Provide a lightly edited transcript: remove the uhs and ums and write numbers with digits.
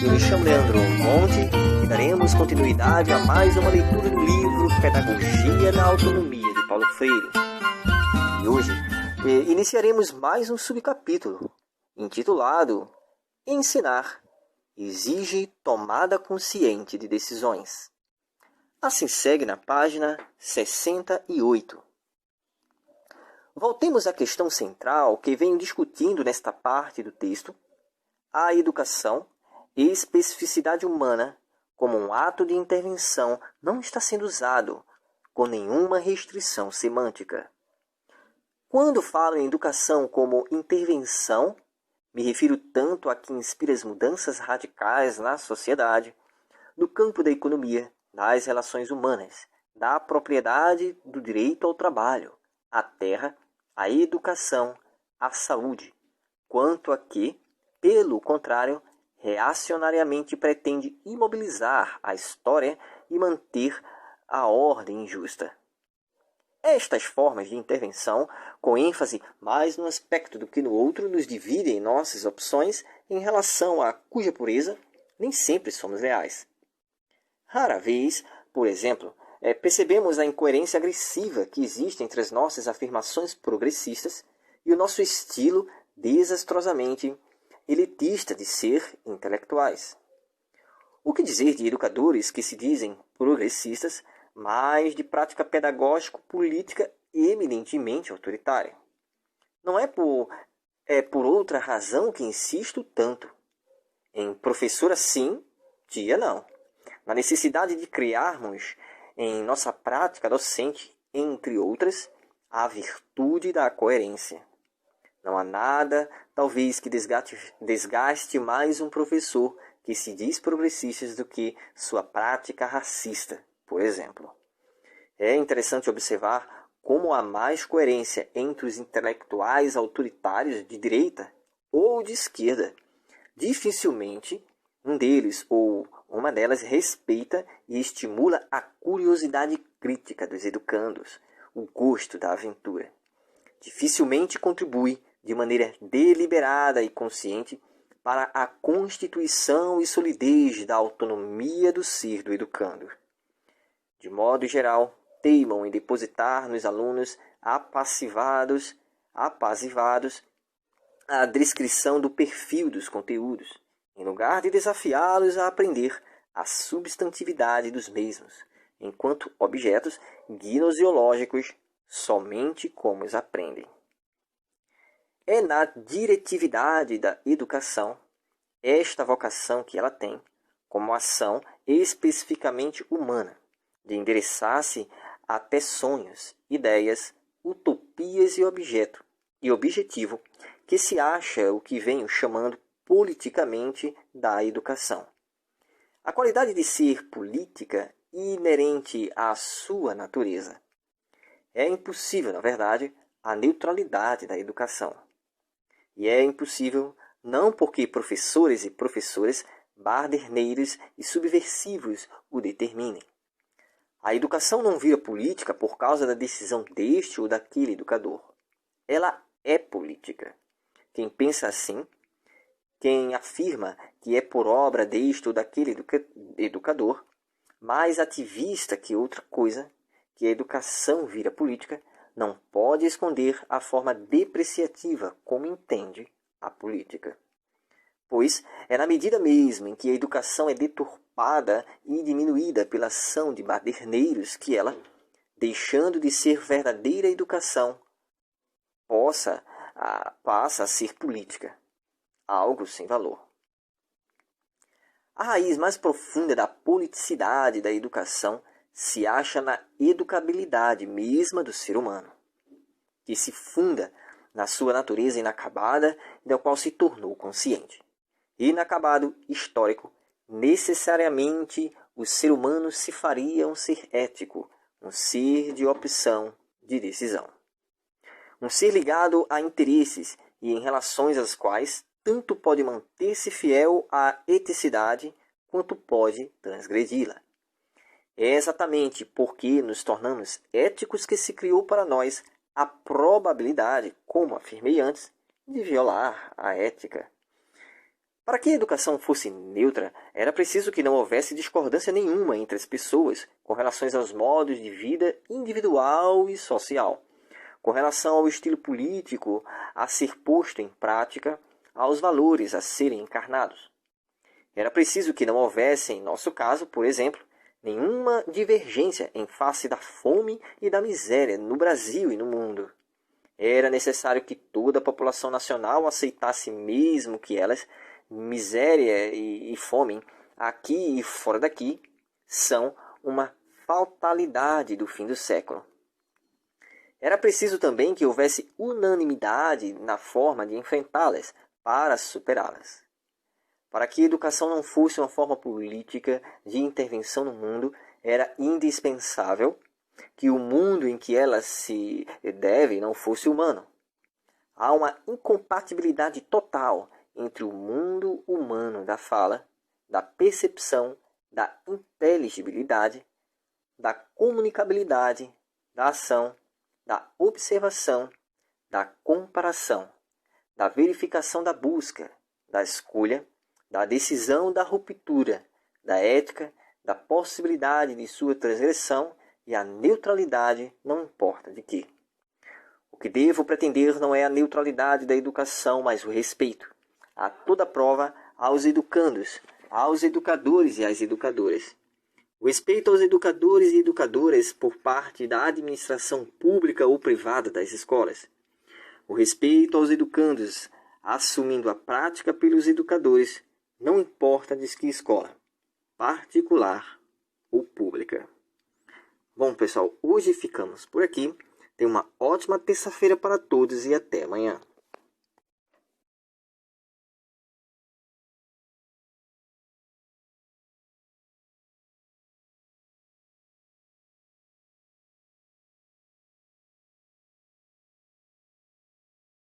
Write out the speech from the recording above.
Eu me chamo Leandro Monte e daremos continuidade a mais uma leitura do livro Pedagogia da Autonomia, de Paulo Freire. E hoje iniciaremos mais um subcapítulo, intitulado Ensinar exige tomada consciente de decisões. Assim segue na página 68. Voltemos à questão central que venho discutindo nesta parte do texto, a educação e especificidade humana como um ato de intervenção não está sendo usado com nenhuma restrição semântica. Quando falo em educação como intervenção, me refiro tanto a que inspira as mudanças radicais na sociedade, no campo da economia, das relações humanas, da propriedade, do direito ao trabalho, à terra, à educação, à saúde, quanto a que, pelo contrário, reacionariamente pretende imobilizar a história e manter a ordem injusta. Estas formas de intervenção, com ênfase mais num aspecto do que no outro, nos dividem nossas opções em relação a cuja pureza nem sempre somos leais. Rara vez, por exemplo, percebemos a incoerência agressiva que existe entre as nossas afirmações progressistas e o nosso estilo desastrosamente elitista de ser intelectuais. O que dizer de educadores que se dizem progressistas, mas de prática pedagógico-política eminentemente autoritária? Não é por outra razão que insisto tanto. Em professora sim, tia não. Na necessidade de criarmos em nossa prática docente, entre outras, a virtude da coerência. Não há nada, talvez, que desgaste mais um professor que se diz progressista do que sua prática racista, por exemplo. É interessante observar como há mais coerência entre os intelectuais autoritários de direita ou de esquerda. Dificilmente um deles ou uma delas respeita e estimula a curiosidade crítica dos educandos, o gosto da aventura. Dificilmente contribui de maneira deliberada e consciente para a constituição e solidez da autonomia do ser do educando. De modo geral, teimam em depositar nos alunos apaziguados a descrição do perfil dos conteúdos, em lugar de desafiá-los a aprender a substantividade dos mesmos, enquanto objetos gnoseológicos somente como os aprendem. É na diretividade da educação, esta vocação que ela tem, como ação especificamente humana, de endereçar-se até sonhos, ideias, utopias e objetivo, que se acha o que venho chamando politicamente da educação. A qualidade de ser política inerente à sua natureza. É impossível, na verdade, a neutralidade da educação. E é impossível não porque professores e professoras baderneiros e subversivos o determinem. A educação não vira política por causa da decisão deste ou daquele educador. Ela é política. Quem pensa assim, quem afirma que é por obra deste ou daquele educador, mais ativista que outra coisa, que a educação vira política, não pode esconder a forma depreciativa como entende a política. Pois é na medida mesmo em que a educação é deturpada e diminuída pela ação de baderneiros que ela, deixando de ser verdadeira educação, passa a ser política, algo sem valor. A raiz mais profunda da politicidade da educação se acha na educabilidade mesma do ser humano, que se funda na sua natureza inacabada e da qual se tornou consciente. Inacabado histórico, necessariamente o ser humano se faria um ser ético, um ser de opção, de decisão. Um ser ligado a interesses e em relações às quais tanto pode manter-se fiel à eticidade quanto pode transgredi-la. É exatamente porque nos tornamos éticos que se criou para nós a probabilidade, como afirmei antes, de violar a ética. Para que a educação fosse neutra, era preciso que não houvesse discordância nenhuma entre as pessoas com relação aos modos de vida individual e social, com relação ao estilo político a ser posto em prática, aos valores a serem encarnados. Era preciso que não houvesse, em nosso caso, por exemplo, nenhuma divergência em face da fome e da miséria no Brasil e no mundo. Era necessário que toda a população nacional aceitasse mesmo que elas, miséria e fome, aqui e fora daqui, são uma fatalidade do fim do século. Era preciso também que houvesse unanimidade na forma de enfrentá-las para superá-las. Para que a educação não fosse uma forma política de intervenção no mundo, era indispensável que o mundo em que ela se deve não fosse humano. Há uma incompatibilidade total entre o mundo humano da fala, da percepção, da inteligibilidade, da comunicabilidade, da ação, da observação, da comparação, da verificação da busca, da escolha, da decisão da ruptura, da ética, da possibilidade de sua transgressão e a neutralidade não importa de quê. O que devo pretender não é a neutralidade da educação, mas o respeito, a toda prova, aos educandos, aos educadores e às educadoras. O respeito aos educadores e educadoras por parte da administração pública ou privada das escolas. O respeito aos educandos, assumindo a prática pelos educadores, não importa de que escola, particular ou pública. Bom, pessoal, hoje ficamos por aqui. Tenha uma ótima terça-feira para todos e até amanhã.